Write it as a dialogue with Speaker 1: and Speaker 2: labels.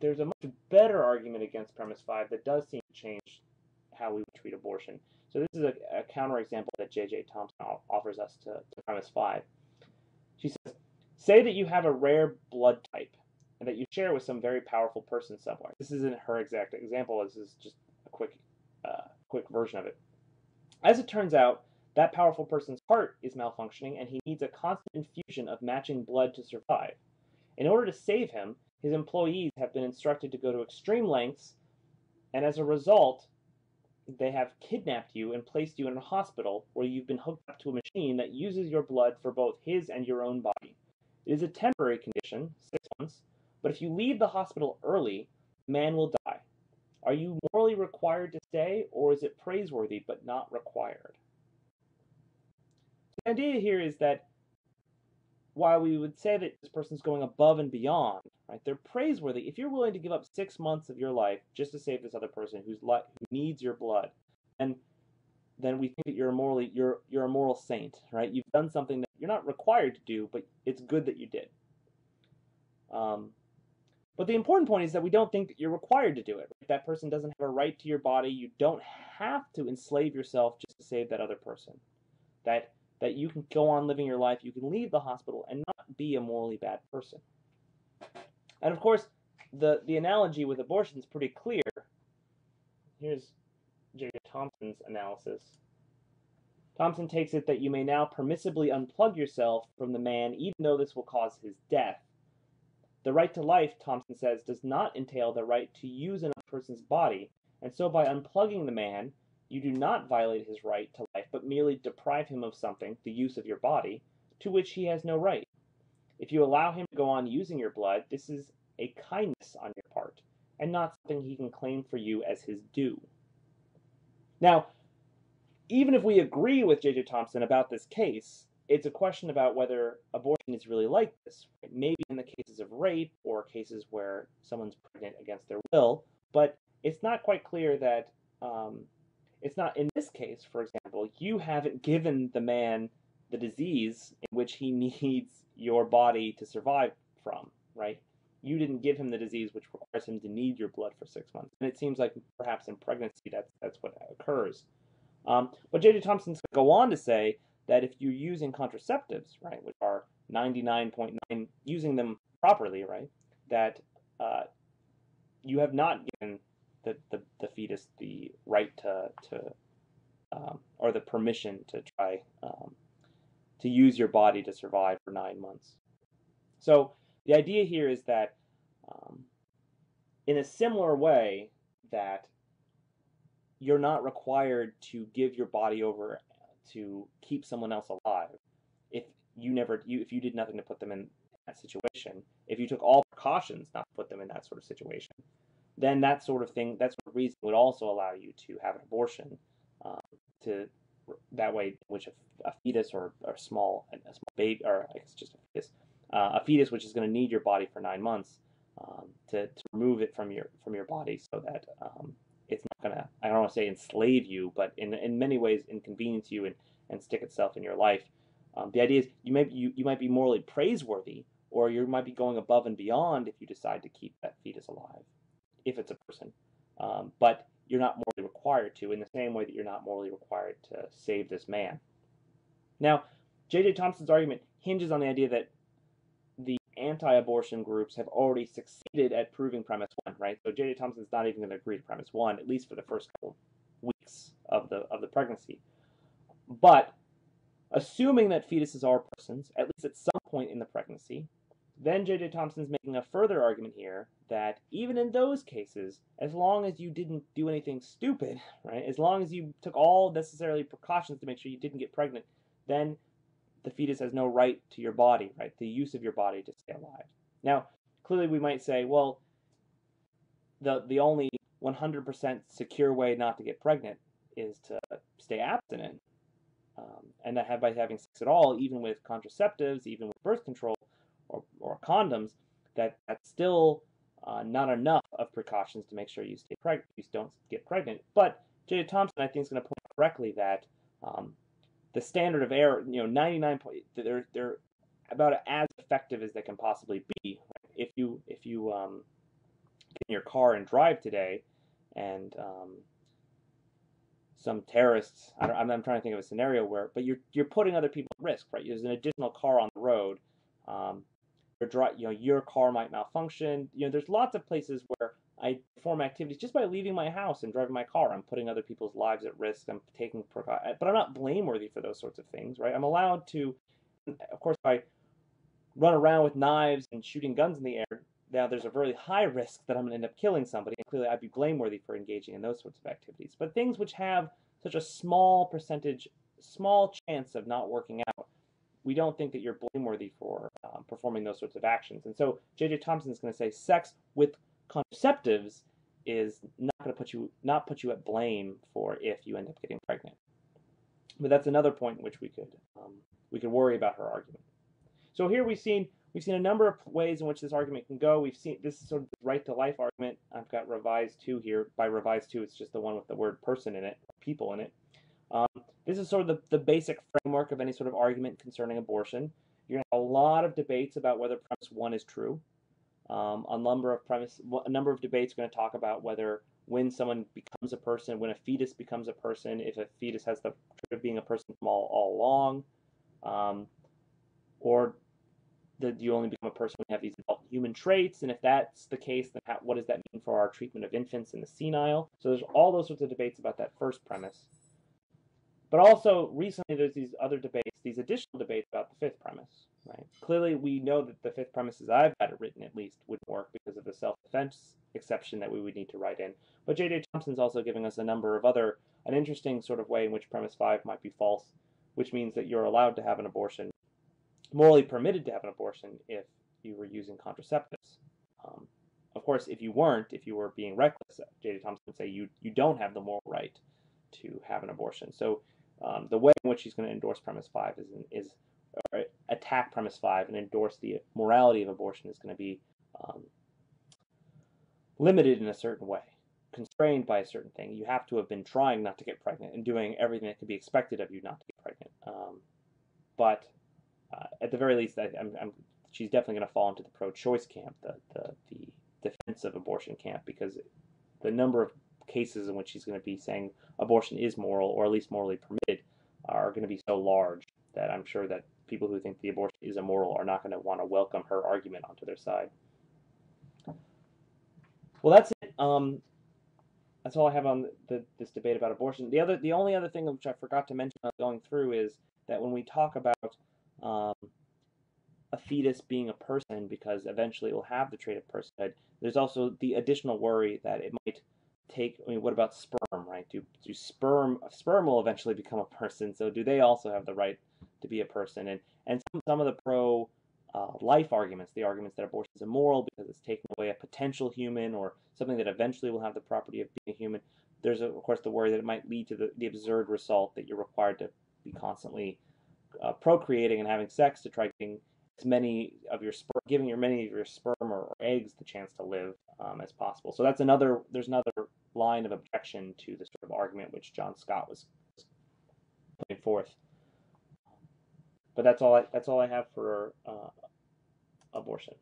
Speaker 1: there's a much better argument against premise 5 that does seem to change how we treat abortion. So this is a counterexample that J.J. Thompson offers us to premise 5. She says, say that you have a rare blood type and that you share it with some very powerful person somewhere. This isn't her exact example. This is just a quick version of it. As it turns out, that powerful person's heart is malfunctioning and he needs a constant infusion of matching blood to survive. In order to save him, his employees have been instructed to go to extreme lengths, and as a result, they have kidnapped you and placed you in a hospital where you've been hooked up to a machine that uses your blood for both his and your own body. It is a temporary condition, 6 months, but if you leave the hospital early, the man will die. Are you morally required to stay, or is it praiseworthy but not required? The idea here is that while we would say that this person's going above and beyond, right, they're praiseworthy. If you're willing to give up 6 months of your life just to save this other person who needs your blood, and then we think that you're a moral saint, right? You've done something that you're not required to do, but it's good that you did. But the important point is that we don't think that you're required to do it. Right? That person doesn't have a right to your body. You don't have to enslave yourself just to save that other person. That you can go on living your life, you can leave the hospital and not be a morally bad person. And of course, the analogy with abortion is pretty clear. Here's J.J. Thompson's analysis. Thompson takes it that you may now permissibly unplug yourself from the man even though this will cause his death. The right to life, Thompson says, does not entail the right to use another person's body, and so by unplugging the man, you do not violate his right to life, but merely deprive him of something, the use of your body, to which he has no right. If you allow him to go on using your blood, this is a kindness on your part, and not something he can claim for you as his due. Now, even if we agree with J.J. Thompson about this case, it's a question about whether abortion is really like this. Maybe in the cases of rape or cases where someone's pregnant against their will, but it's not quite clear that it's not in this case, for example, you haven't given the man the disease in which he needs your body to survive from, right? You didn't give him the disease which requires him to need your blood for 6 months. And it seems like perhaps in pregnancy that's what occurs. But J.J. Thompson's going to go on to say that if you're using contraceptives, right, which are 99.9, using them properly, right, that you have not given the fetus the right to or the permission to try to use your body to survive for 9 months. So the idea here is that in a similar way that you're not required to give your body over to keep someone else alive if you did nothing to put them in that situation, if you took all precautions not to put them in that sort of situation, then that sort of reason would also allow you to have an abortion, to that way, which a fetus or a small baby, or I guess just a fetus which is going to need your body for 9 months, to remove it from your body so that it's not going to, I don't want to say enslave you, but in many ways inconvenience you and stick itself in your life. The idea is you might be morally praiseworthy, or you might be going above and beyond if you decide to keep that fetus alive, if it's a person. But you're not morally required to, in the same way that you're not morally required to save this man. Now, J.J. Thompson's argument hinges on the idea that the anti-abortion groups have already succeeded at proving premise 1, right? So J.J. Thompson's not even going to agree to premise 1, at least for the first couple weeks of the pregnancy. But assuming that fetuses are persons, at least at some point in the pregnancy, then J.J. Thompson's making a further argument here that even in those cases, as long as you didn't do anything stupid, right, as long as you took all necessary precautions to make sure you didn't get pregnant, then the fetus has no right to your body, right, the use of your body to stay alive. Now, clearly we might say, well, the only 100% secure way not to get pregnant is to stay abstinent, and that by having sex at all, even with contraceptives, even with birth control or condoms, that's still not enough of precautions to make sure you stay pregnant, you don't get pregnant. But J.J. Thompson, I think, is going to point out correctly that the standard of error, 99 they're about as effective as they can possibly be. If you in your car and drive today, and some terrorists, I'm trying to think of a scenario where, but you're putting other people at risk, right? There's an additional car on the road. Your car might malfunction. There's lots of places where I perform activities just by leaving my house and driving my car. I'm putting other people's lives at risk. I'm taking precautions, but I'm not blameworthy for those sorts of things, right? I'm allowed to, of course, if I run around with knives and shooting guns in the air, now there's a very high risk that I'm going to end up killing somebody, and clearly I'd be blameworthy for engaging in those sorts of activities. But things which have such a small percentage, small chance of not working out, we don't think that you're blameworthy for performing those sorts of actions. And so J.J. Thompson is going to say sex with contraceptives is not going to put you at blame for if you end up getting pregnant. But that's another point in which we could worry about her argument. So here we've seen a number of ways in which this argument can go. We've seen this is sort of the right to life argument. I've got revised 2 here. By revised 2, it's just the one with the word person in it, people in it. This is sort of the basic framework of any sort of argument concerning abortion. You're going to have a lot of debates about whether premise 1 is true. A number of debates are going to talk about whether when someone becomes a person, when a fetus becomes a person, if a fetus has the trait of being a person from all along, or that you only become a person when you have these adult human traits, and if that's the case, then what does that mean for our treatment of infants in the senile? So there's all those sorts of debates about that first premise. But also, recently, there's these other debates, these additional debates about the fifth premise. Right? Clearly, we know that the fifth premise, as I've had it written at least, wouldn't work because of the self-defense exception that we would need to write in. But J.J. Thompson's also giving us a number of an interesting sort of way in which premise 5 might be false, which means that you're allowed to have an abortion, morally permitted to have an abortion if you were using contraceptives. Of course, if you weren't, if you were being reckless, J.J. Thompson would say you don't have the moral right to have an abortion. So the way in which he's going to endorse premise 5 or attack premise 5 and endorse the morality of abortion is going to be limited in a certain way, constrained by a certain thing. You have to have been trying not to get pregnant and doing everything that could be expected of you not to get pregnant. But at the very least, she's definitely going to fall into the pro-choice camp, the defense of abortion camp, because the number of cases in which she's going to be saying abortion is moral, or at least morally permitted, are going to be so large that I'm sure that people who think the abortion is immoral are not going to want to welcome her argument onto their side. Well, that's it. That's all I have on this debate about abortion. The only other thing which I forgot to mention going through is that when we talk about a fetus being a person, because eventually it will have the trait of personhood, there's also the additional worry that it might take. I mean, what about sperm, right? Do sperm will eventually become a person? So do they also have the right to be a person? And some of the pro life arguments, the arguments that abortion is immoral because it's taking away a potential human or something that eventually will have the property of being a human. There's of course the worry that it might lead to the absurd result that you're required to be constantly procreating and having sex to try getting as many of your sperm, giving many of your sperm or eggs the chance to live as possible. So there's another line of objection to the sort of argument which John Scott was putting forth. But that's all I have for abortion.